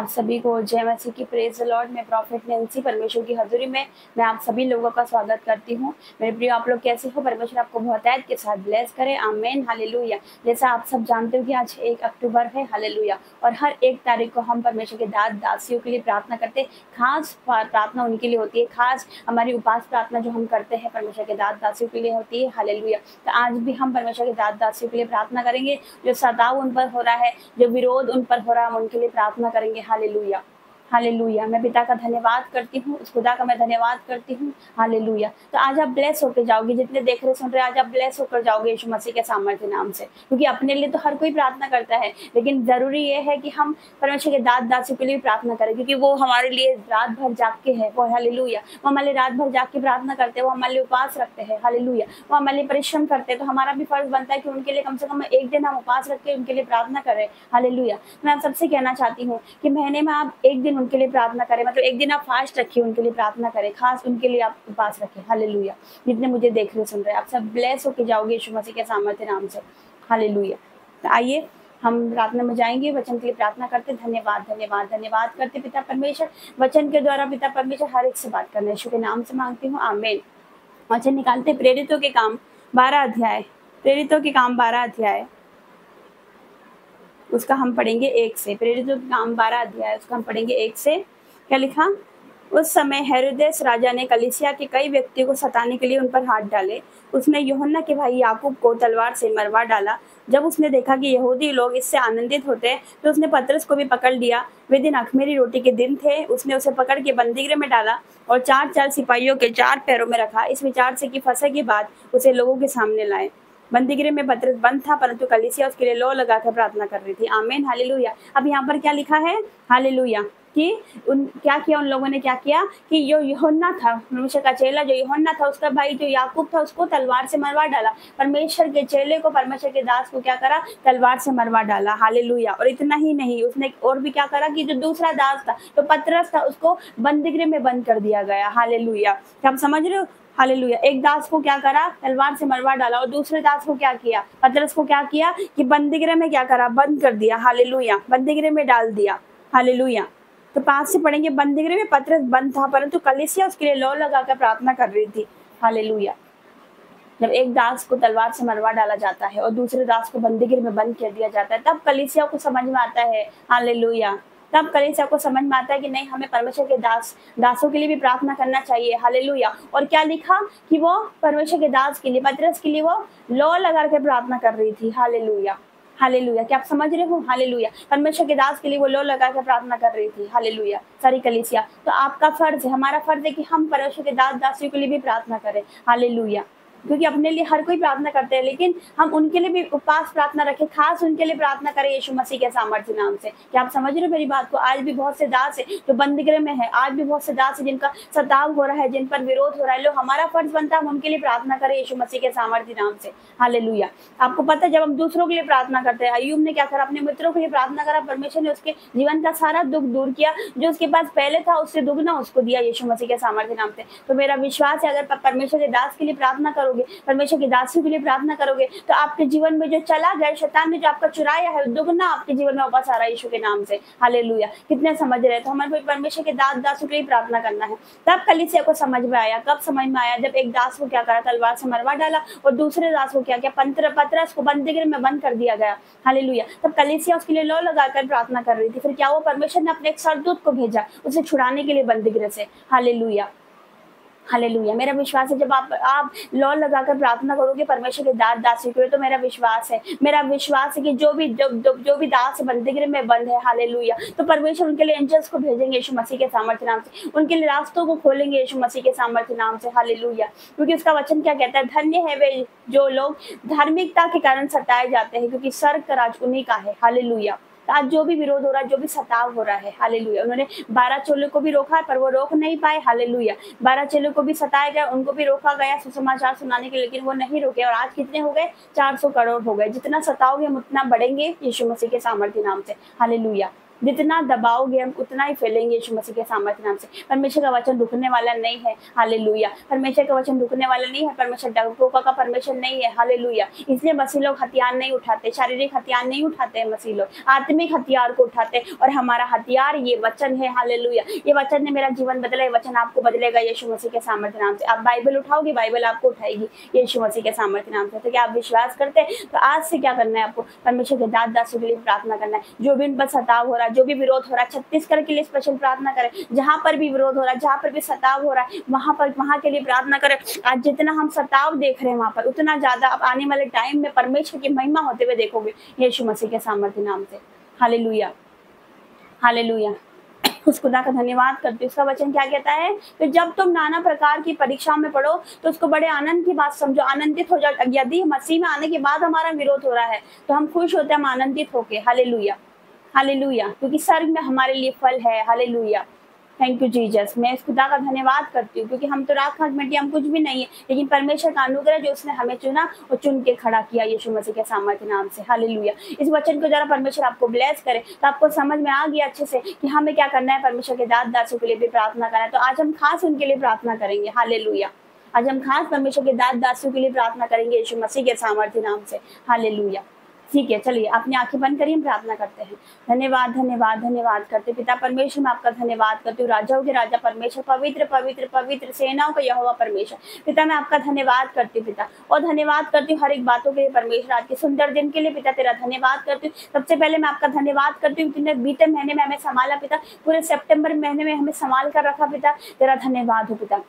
आप सभी को जय मसीह की। Praise the Lord. मैं प्रॉफिट नैंसी परमेश्वर की हजूरी में मैं आप सभी लोगों का स्वागत करती हूँ। मेरे प्रिय, आप लोग कैसे हो? परमेश्वर आपको बहुतायत के साथ ब्लेस करे। आमेन, हालेलुया। जैसा आप सब जानते हो कि आज 1 अक्टूबर है, हालेलुया, और हर 1 तारीख को हम परमेश्वर के दास दासियों के लिए प्रार्थना करते हैं। खास प्रार्थना उनके लिए होती है, खास हमारी उपास प्रार्थना जो हम करते हैं परमेश्वर के दास दासियों के लिए होती है, हालेलुया। तो आज भी हम परमेश्वर के दास दासियों के लिए प्रार्थना करेंगे। जो सताव उन पर हो रहा है, जो विरोध उन पर हो रहा है, हम उनके लिए प्रार्थना करेंगे। Hallelujah, hallelujah. मैं पिता का धन्यवाद करती हूँ, उस खुदा का मैं धन्यवाद करती हूँ। हालेलुया। तो आज आप ब्लेस होकर जाओगे, जितने देख रहे सुन रहे, आज आप ब्लेस होकर जाओगे यीशु मसीह के सामर्थ्य नाम से। क्योंकि अपने लिए तो हर कोई प्रार्थना करता है, लेकिन जरूरी ये है कि हम परमेश्वर के दास दासियों के लिए प्रार्थना करें, क्योंकि वो हमारे लिए रात भर जाग के है। वो हालेलुया, वो हमारे लिए रात भर जाग के प्रार्थना करते हैं, वो हमारे लिए उपवास रखते हैं। हालेलुया, वो हमारे लिए परिश्रम करते हैं। तो हमारा भी फर्ज बनता है कि उनके लिए कम से कम एक दिन हम उपवास रख के उनके लिए प्रार्थना करें। हालेलुया। मैं आप सबसे कहना चाहती हूँ कि महीने में आप एक दिन उनके लिए प्रार्थना करें, मतलब एक दिन आप फास्ट रखिए, उनके लिए प्रार्थना करें, खास उनके लिए आप उपवास रखें। हालेलुया। जितने मुझे देख रहे सुन रहे, आप सब ब्लेस होके जाओगे यीशु मसीह के सामर्थ्य नाम से। हालेलुया। तो आइए हम प्रार्थना में जाएंगे, वचन के लिए प्रार्थना करते। धन्यवाद धन्यवाद धन्यवाद करते पिता परमेश्वर, वचन के द्वारा पिता परमेश्वर हर एक से बात करना यीशु के नाम से मांगती हूँ, आमीन। वचन निकालते प्रेरितों के काम 12 अध्याय, प्रेरितों के काम 12 अध्याय, उसका हम पढ़ेंगे 1 से। प्रेरितों के काम 12 अध्याय, उसका हम पढ़ेंगे 1 से। क्या लिखा? उस समय हेरोदेस राजा ने कलीसिया के कई व्यक्तियों को सताने के लिए उन पर हाथ डाले। उसने यूहन्ना के भाई याकूब को तलवार से मरवा डाला। जब उसने देखा कि यहूदी लोग इससे आनंदित होते हैं, तो उसने पतरस को भी पकड़ लिया। वे दिन अख़मीरी रोटी के दिन थे। उसने उसे पकड़ के बंदीगृह में डाला और 4 सिपाहियों के 4 पैरों में रखा, इस विचार से कि फंसे के बाद उसे लोगों के सामने लाए। बंदीगृह में पतरस बंद था, परंतु कलीसिया उसके लिए लौ लगाकर प्रार्थना कर रही थी। आमीन, हालेलुया। अब यहाँ पर क्या लिखा है? हालेलुया, कि क्या किया उन लोगों ने? क्या किया कि जो यूहन्ना था, परमेश्वर का चेला जो यूहन्ना था, उसका भाई जो याकूब था, उसको तलवार से मरवा डाला। परमेश्वर के चेले को, परमेश्वर के दास को क्या करा? तलवार से मरवा डाला। हालेलुया। और इतना ही नहीं, उसने और भी क्या करा कि जो दूसरा दास था, जो पतरस था, उसको बंदीगृह में बंद कर दिया गया। हालेलुया। क्या आप समझ रहे हो? हालेलुया। एक दास को क्या करा? तलवार से मरवा डाला। और दूसरे दास को क्या किया? पतरस को क्या किया कि बंदीगृह में क्या करा? बंद कर दिया। हालेलुया, बंदीगृह में डाल दिया। हालेलुया। तो 5 से पढ़ेंगे। बंदीगृह में पतरस बंद था, परंतु कलीसिया उसके लिए लौ लगाकर प्रार्थना कर रही थी। हालेलुया। जब एक दास को तलवार से मरवा डाला जाता है और दूसरे दास को बंदीगृह में बंद कर दिया जाता है, तब कलीसिया को समझ में आता है, हालेलुया, तब कलीसिया को समझ में आता है कि नहीं, हमें परमेश्वर के दासों के लिए भी प्रार्थना करना चाहिए। हालेलुया। और क्या लिखा कि वो परमेश्वर के दास के लिए, पतरस के लिए वो लौ लगा के प्रार्थना कर रही थी। Hallelujah, hallelujah. क्या आप समझ रहे हो? हालेलुया। परमेश्वर के दास के लिए वो लौ लगा कर प्रार्थना कर रही थी। हालेलुया, सारी कलीसिया। तो आपका फर्ज है, हमारा फर्ज है कि हम परमेश्वर के दास दासियों के लिए भी प्रार्थना करें। हालेलुया। क्योंकि अपने लिए हर कोई प्रार्थना करते हैं, लेकिन हम उनके लिए भी उपवास प्रार्थना रखें, खास उनके लिए प्रार्थना करें यीशु मसीह के सामर्थ्य नाम से। क्या आप समझ रहे हो मेरी बात को? आज भी बहुत से दास है जो बंदीगृह में है, आज भी बहुत से दास है जिनका सताव हो रहा है, जिन पर विरोध हो रहा है। लो, हमारा फर्ज बनता है हम उनके लिए प्रार्थना करें यीशु मसीह के सामर्थ्य नाम से। हालेलुया। आपको पता है, जब हम दूसरों के लिए प्रार्थना करते हैं, अय्यूब ने क्या करा? अपने मित्रों के लिए प्रार्थना करा, परमेश्वर ने उसके जीवन का सारा दुख दूर किया। जो उसके पास पहले था, उससे दुगना उसको दिया यीशु मसीह के सामर्थ्य नाम से। तो मेरा विश्वास है, अगर परमेश्वर के दास के लिए प्रार्थना करोगे, परमेश्वर के दासियों के लिए प्रार्थना करोगे, तो आपके जीवन में जो चला गया, शैतान ने जो आपका चुराया है, दुगना आपके जीवन में वापस आ रहा है यीशु के नाम से। हालेलुया। कितने समझ रहे? तो हमारे परमेश्वर के दास दासों के लिए प्रार्थना करना है। तब कलीसिया को समझ में आया। कब समझ में आया? जब एक दास को क्या करा? तलवार से मरवा डाला और दूसरे दास को क्या किया? पतरस को बंदीगृह में बंद कर दिया गया। हालेलुया। तब कलीसिया उसके लिए लौ लगाकर प्रार्थना कर रही थी। फिर क्या हुआ? परमेश्वर ने अपने एक सरदूत को भेजा उसे छुड़ाने के लिए बंदीगृह से। Hallelujah, hallelujah. मेरा विश्वास है, जब आप लौ लगाकर प्रार्थना करोगे परमेश्वर के दास दासियों के लिए, तो मेरा विश्वास है कि जो भी दास बंदीगृह में बंद है, हालेलुया, तो परमेश्वर उनके लिए एंजल्स को भेजेंगे यीशु मसीह के सामर्थ्य नाम से, उनके लिए रास्तों को खोलेंगे यीशु मसीह के सामर्थ्य नाम से। हालेलुया। क्योंकि उसका वचन क्या कहता है? धन्य है वे जो लोग धार्मिकता के कारण सताए जाते हैं, क्योंकि स्वर्ग का राज उन्हीं का है। हालेलुया। आज जो भी विरोध हो रहा है, जो भी सताव हो रहा है, हालेलुया, उन्होंने 12 चेलों को भी रोका, पर वो रोक नहीं पाए। हालेलुया। 12 चेलों को भी सताया गया, उनको भी रोका गया सुसमाचार सुनाने के लिए, लेकिन वो नहीं रुके। और आज कितने हो गए? 400 करोड़ हो गए। जितना सताओगे हम उतना बढ़ेंगे यीशु मसीह के सामर्थ्य नाम से। हालेलुया। जितना दबाओगे हम उतना ही फैलेंगे यीशु मसीह के सामर्थ्य नाम से। परमेश्वर का वचन रुकने वाला नहीं है, हालेलुया। परमेश्वर का वचन रुकने वाला नहीं है, परमेश्वर डरपोकों का परमेश्वर नहीं है, हालेलुया। इसलिए मसीह लोग हथियार नहीं उठाते, शारीरिक हथियार नहीं उठाते हैं, मसीह लोग आत्मिक हथियार को उठाते हैं, और हमारा हथियार ये वचन है, हालेलुया। ये वचन ने मेरा जीवन बदला, ये वचन आपको बदलेगा यीशु मसीह के सामर्थ्य नाम से। आप बाइबल उठाओगे, बाइबल आपको उठाएगी यीशु मसीह के सामर्थ्य नाम से। तो क्या आप विश्वास करते हैं? तो आज से क्या करना है आपको? परमेश्वर के दास दासियों के लिए प्रार्थना करना है। जो भी उन पर सताव हो रहा है, जो भी विरोध हो रहा है, छत्तीसगढ़ के लिए स्पेशल प्रार्थना करें। जहां पर भी विरोध हो रहा है, जहां पर भी सताव हो रहा है, वहां के लिए प्रार्थना करें। आज जितना हम सताव देख रहे हैं वहां पर, उतना ज्यादा आप आने वाले टाइम में परमेश्वर की महिमा होते हुए देखोगे यीशु मसीह के सामर्थ्य नाम से, हालेलुया, हालेलुया। उस खुदा का धन्यवाद करती हूँ। उसका वचन क्या कहता है? तो जब तुम नाना प्रकार की परीक्षा में पढ़ो तो उसको बड़े आनंद की बात समझो, आनंदित हो जाओ। यदि मसीह में आने के बाद हमारा विरोध हो रहा है तो हम खुश होते हैं, हम आनंदित होके, हालेलुया, हालेलुया, क्योंकि स्वर्ग में हमारे लिए फल है, हालेलुया। Thank you Jesus. मैं इस खुदा का धन्यवाद करती हूँ, क्योंकि हम तो राख खाक मिट्टी, हम कुछ भी नहीं है, लेकिन परमेश्वर का अनुग्रह जो उसने हमें चुना और चुन के खड़ा किया यीशु मसीह के सामर्थ्य नाम से, हालेलुया। इस वचन को जरा परमेश्वर आपको ब्लेस करे तो आपको समझ में आ गया अच्छे से कि हमें क्या करना है। परमेश्वर के दास दासियों के लिए भी प्रार्थना करना है, तो आज हम खास उनके लिए प्रार्थना करेंगे, हालेलुया। आज हम खास परमेश्वर के दास दासियों के लिए प्रार्थना करेंगे यीशु मसीह के सामर्थ्य नाम से, हालेलुया। ठीक है, चलिए अपनी आंखें बंद करिए, हम प्रार्थना करते हैं। धन्यवाद, धन्यवाद, धन्यवाद करते पिता परमेश्वर, मैं आपका धन्यवाद करती हूँ। राजाओं के राजा परमेश्वर, पवित्र पवित्र पवित्र सेनाओं का यहोवा परमेश्वर, पिता मैं आपका धन्यवाद करती हूँ पिता, और धन्यवाद करती हूँ हर एक बातों के लिए परमेश्वर, आज के सुंदर दिन के लिए पिता तेरा धन्यवाद करती हूँ। सबसे पहले मैं आपका धन्यवाद करती हूँ, तुमने बीते महीने में हमें संभाला पिता, पूरे सितंबर महीने में हमें संभाल कर रखा पिता, तेरा धन्यवाद हो पिता।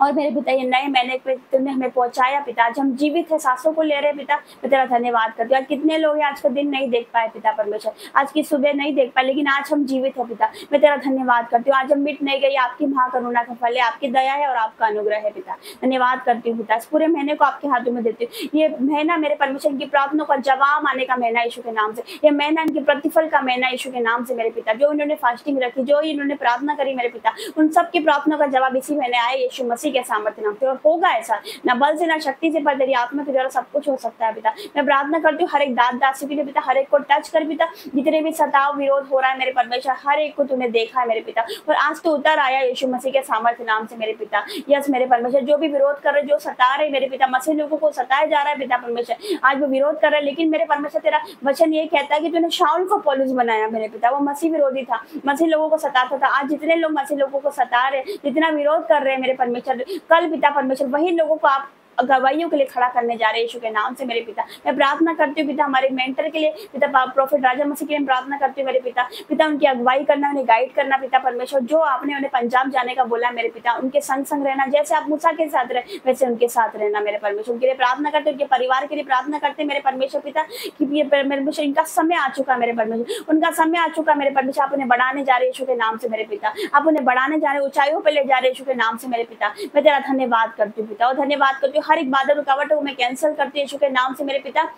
और मेरे पिता ये नए महीने पे तुमने हमें पहुंचाया पिता, आज हम जीवित है, सांसों को ले रहे पिता, मैं तेरा धन्यवाद करती हूँ। आज कितने लोग हैं आज का दिन नहीं देख पाए पिता परमेश्वर, आज की सुबह नहीं देख पाए, लेकिन आज हम जीवित है पिता, मैं तेरा धन्यवाद करती हूँ। आज हम मिट नहीं गई, आपकी महाकरुणा का फल है, आपकी दया है और आपका अनुग्रह है पिता, धन्यवाद करती हूँ पिता। इस पूरे महीने को आपके हाथों में देती हूँ। ये महीना मेरे परमेश्वर की प्रार्थना का जवाब आने का महीना यीशु के नाम से, ये महीना इनके प्रतिफल का महीना यीशु के नाम से मेरे पिता। जो इन्होंने फास्टिंग रखी, जो इन्होंने प्रार्थना करी मेरे पिता, उन सबकी प्रार्थना का जवाब इसी महीने आए यीशु मसीह के सामर्थ्य नाम से। और होगा ऐसा, ना बल से ना शक्ति से, पर तेरी आत्मा के द्वारा सब कुछ हो सकता है पिता। मैं प्रार्थना करती हूँ हर एक दास दासी के लिए पिता, हर एक को टच कर पिता, जितने भी सताव विरोध हो रहा है मेरे परमेश्वर, हर एक को तूने देखा है मेरे पिता, और आज तो उतर आया यीशु मसीह के सामर्थ्य नाम से मेरे पिता। यस मेरे परमेश्वर, जो भी विरोध कर रहे, जो सता रहे मेरे पिता, मसीह लोगों को सताया जा रहा है पिता परमेश्वर, आज वो विरोध कर रहे हैं, लेकिन मेरे परमेश्वर तेरा वचन ये कहता है कि तूने शाऊल को पौलुस बनाया मेरे पिता। वो मसीह विरोधी था, मसीह लोगों को सताता था। आज जितने लोग मसीह लोगों को सता रहे, जितना विरोध कर रहे हैं मेरे परमेश्वर, कल पिता परमेश्वर वही लोगों को आप गवाहियों के लिए खड़ा करने जा रहे हैं यीशु के नाम से मेरे पिता। मैं प्रार्थना करती हूँ पिता हमारे मेंटर के लिए पिता, प्रोफेट राजा मसीह के लिए प्रार्थना करती हूँ मेरे पिता। पिता उनकी अगुवाई करना, उन्हें गाइड करना पिता परमेश्वर, जो आपने उन्हें पंजाब जाने का बोला मेरे पिता, उनके संग संग रहना, जैसे आप मूसा के साथ रहे वैसे उनके साथ रहना मेरे परमेश्वर। उनके लिए प्रार्थना करते, उनके परिवार के लिए प्रार्थना करते मेरे परमेश्वर पिता, कि ये परमेश्वर इनका समय आ चुका मेरे परमेश्वर, उनका समय आ चुका मेरे परमेश्वर। आप उन्हें बढ़ाने जा रहे यीशु के नाम से मेरे पिता, आप उन्हें बढ़ाने जा रहे, ऊंचाइयों पर ले जा रहे यीशु के नाम से मेरे पिता। मैं तेरा धन्यवाद करती हूँ पिता, और धन्यवाद करती हूँ हर एक बाधा रुकावट को मैं कैंसिल करती हूँ यीशु के नाम से मेरे पिता।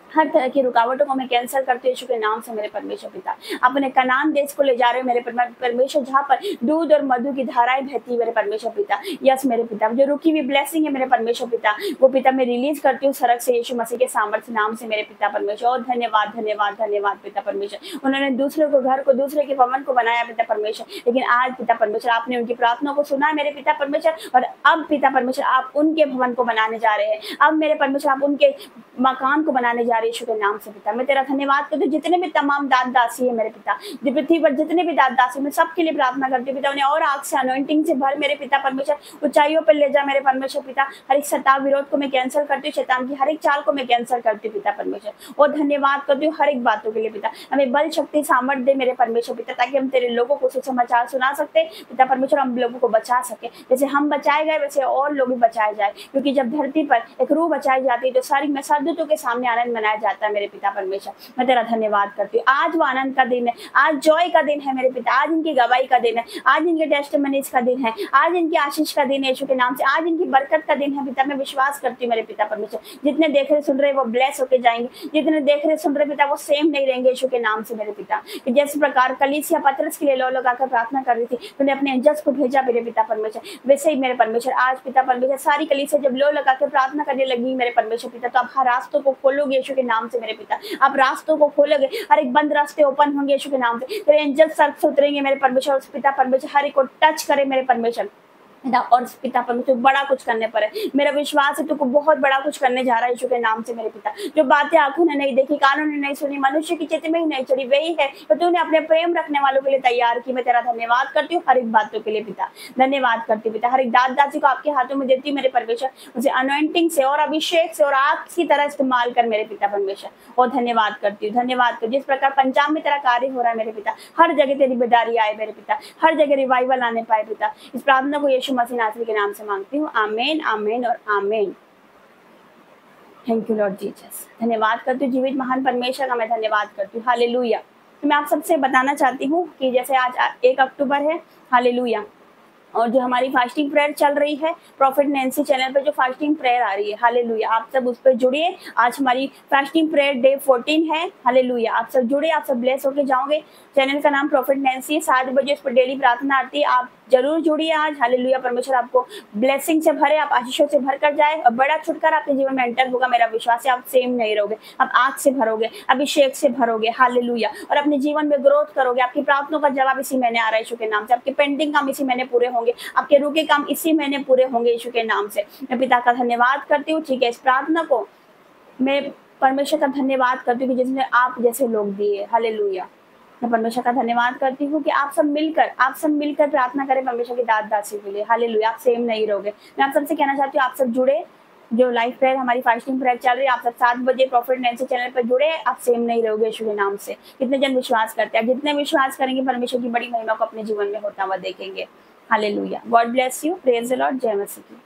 हर तरह की रुकावटों को मैं कैंसिल करती हूँ यीशु के नाम से मेरे परमेश्वर पिता। अपने कनान देश को ले जा रहे हो मेरे परमेश्वर, जहाँ पर दूध और मधु की धाराएं बहती है मेरे परमेश्वर पिता। यस मेरे पिता, जो रुकी हुई ब्लेसिंग है मेरे परमेश्वर पिता, वो पिता मैं रिलीज करती हूँ सड़क से यीशु मसीह के सामर्थ्य नाम से मेरे पिता परमेश्वर। और धन्यवाद धन्यवाद धन्यवाद पिता परमेश्वर, उन्होंने दूसरे को घर को, दूसरे के भवन को बनाया पिता परमेश्वर, लेकिन आज पिता परमेश्वर आपने उनकी प्रार्थना को सुना मेरे पिता परमेश्वर, और अब पिता परमेश्वर आप उनके भवन को बनाने जा रहे हैं। अब मेरे परमेश्वर आप उनके मकान को बनाने जा रहे यीशु के नाम से पिता। मैं तेरा धन्यवाद करती हूँ। जितने भी तमाम दास दासी है मेरे पिता, पृथ्वी पर जितने भी दास दासी, मैं सबके लिए प्रार्थना करती हूँ पिता, उन्हें और आग से अनॉइंटिंग से भर मेरे पिता परमेश्वर, ऊंचाइयों पर ले जा मेरे परमेश्वर पिता। हर एक सताव विरोध को मैं कैंसिल करती हूँ, शैतान की हर एक चाल को मैं कैंसिल करती हूँ पिता परमेश्वर। और धन्यवाद करती हूँ हर एक बातों के लिए पिता, हमें बल शक्ति सामर्थ्य दे मेरे परमेश्वर पिता, ताकि हम तेरे लोगों को सुसमाचार सुना सकते पिता परमेश्वर, हम लोगों को बचा सके। जैसे हम बचाए गए वैसे और लोग भी बचाए जाए, क्योंकि जब धरती पर एक रूह बचाई जाती है तो सारी में सरदूतों के सामने आनंद मनाया जाता है मेरे पिता परमेश्वर। मैं तेरा धन्यवाद करती हूँ। आज वो आनंद का दिन है, आज जॉय का दिन है मेरे पिता, आज इनकी गवाही का दिन है, आज इनके टेस्टिमनीज का दिन है, आज इनकी आशीष का दिन है यीशु के नाम से, आज इनकी बरकत का दिन है पिता। मैं विश्वास करती हूँ मेरे पिता परमेश्वर, जितने देख रहे सुन रहे वो ब्लेस होके जाएंगे, जितने देख रहे सुन रहे पिता वो सेम नहीं रहेंगे यीशु के नाम से मेरे पिता। जिस प्रकार कलीसिया पतरस के लिए लो लगाकर प्रार्थना कर रही थी, तूने अपने एंजल्स को भेजा मेरे पिता परमेश्वर, वैसे ही मेरे परमेश्वर आज पिता परमेश्वर सारी कलीसिया जब लो लगाकर प्रार्थना करने लगी मेरे परमेश्वर पिता, तो अब हर रास्तों को खोलोगे यीशु के के नाम से मेरे पिता। आप रास्तों को खोलोगे, हर एक बंद रास्ते ओपन होंगे यीशु के नाम से। तेरे एंजल सर्फ से उतरेंगे मेरे परमेश्वर, उस पिता परमेश्वर हर एक को टच करे मेरे परमेश्वर और पिता परमेश्वर बड़ा कुछ करने पर है। मेरा विश्वास है तू को बहुत बड़ा कुछ करने जा रहा है यीशु के नाम से मेरे पिता। जो बातें आंखों ने नहीं देखी, कानों ने नहीं सुनी, मनुष्य की चित्त में ही नहीं चढ़ी, वही है तो तूने अपने प्रेम रखने वालों के लिए तैयार की। मैं तेरा धन्यवाद करती हूँ हर एक बातों के लिए पिता, धन्यवाद करती हूँ पिता। हर एक दास दासी को आपके हाथों में देती हूँ मेरे परमेश्वर, उसे अनॉइंटिंग से और अभिषेक से और आग की तरह इस्तेमाल कर मेरे पिता परमेश्वर। और धन्यवाद करती हूँ, धन्यवाद कर जिस प्रकार पंजाब में तेरा कार्य हो रहा है मेरे पिता, हर जगह तेरी बेदारी आए मेरे पिता, हर जगह रिवाइवल आने पाए पिता। इस प्रार्थना को यीशु मसीह नासरी के नाम से मांगती हूँ, आमीन आमीन और आमीन। Thank you Lord Jesus. धन्यवाद करती हूँ जीवित महान परमेश्वर का, मैं धन्यवाद करती हूँ। हालेलुया। तो मैं आप सबसे बताना चाहती हूँ कि जैसे आज 1 अक्टूबर है, हालेलुया, और जो हमारी फास्टिंग प्रेयर चल रही है प्रॉफिट नैंसी चैनल पे, जो फास्टिंग प्रेयर आ रही है, हालेलुया, आप सब उस पर जुड़िए। आज हमारी फास्टिंग प्रेयर डे 14 है, हालेलुया। आप सब जुड़े, आप सब ब्लेस होके जाओगे। चैनल का नाम प्रॉफिट नैंसी, 7 बजे उस पर डेली प्रार्थना आती है, आप जरूर जुड़िए आज। हालेलुया, परमेश्वर आपको ब्लेसिंग से भरे, आप आशीषों से भर कर जाए और बड़ा छुटकारा आपके जीवन में एंटर होगा। मेरा विश्वास है आप सेम नहीं रहोगे, आप आग से भरोगे, अभिषेक से भरोगे, हालेलुया, और अपने जीवन में ग्रोथ करोगे। आपकी प्रार्थनाओं का जवाब इसी महीने आ रहा है यीशु के नाम से। आपके पेंडिंग काम इसी महीने पूरे होंगे, आपके रुके काम इसी महीने पूरे होंगे यीशु के नाम से। मैं पिता का धन्यवाद करती हूँ, ठीक है। इस प्रार्थना को मैं परमेश्वर का धन्यवाद करती हूँ कि जिसने आप जैसे लोग दिए, हालेलुया। मैं परमेश्वर का धन्यवाद करती हूँ कि आप सब मिलकर प्रार्थना करें परमेश्वर की दास दासी के लिए, हालेलुया। आप सेम नहीं रहोगे। मैं आप सबसे कहना चाहती हूँ आप सब जुड़े, जो लाइव प्रेयर हमारी फास्टिंग प्रेयर चल रही है, आप सब 7 बजे प्रॉफिट नैंसी चैनल पर जुड़े, आप सेम नहीं रहोगे यीशु के नाम से। कितने जन विश्वास करते हैं? जितने विश्वास करेंगे परमेश्वर की बड़ी महिमा को अपने जीवन में होता हुआ देखेंगे, hallelujah. God bless you, praise the Lord, जय मसीह की।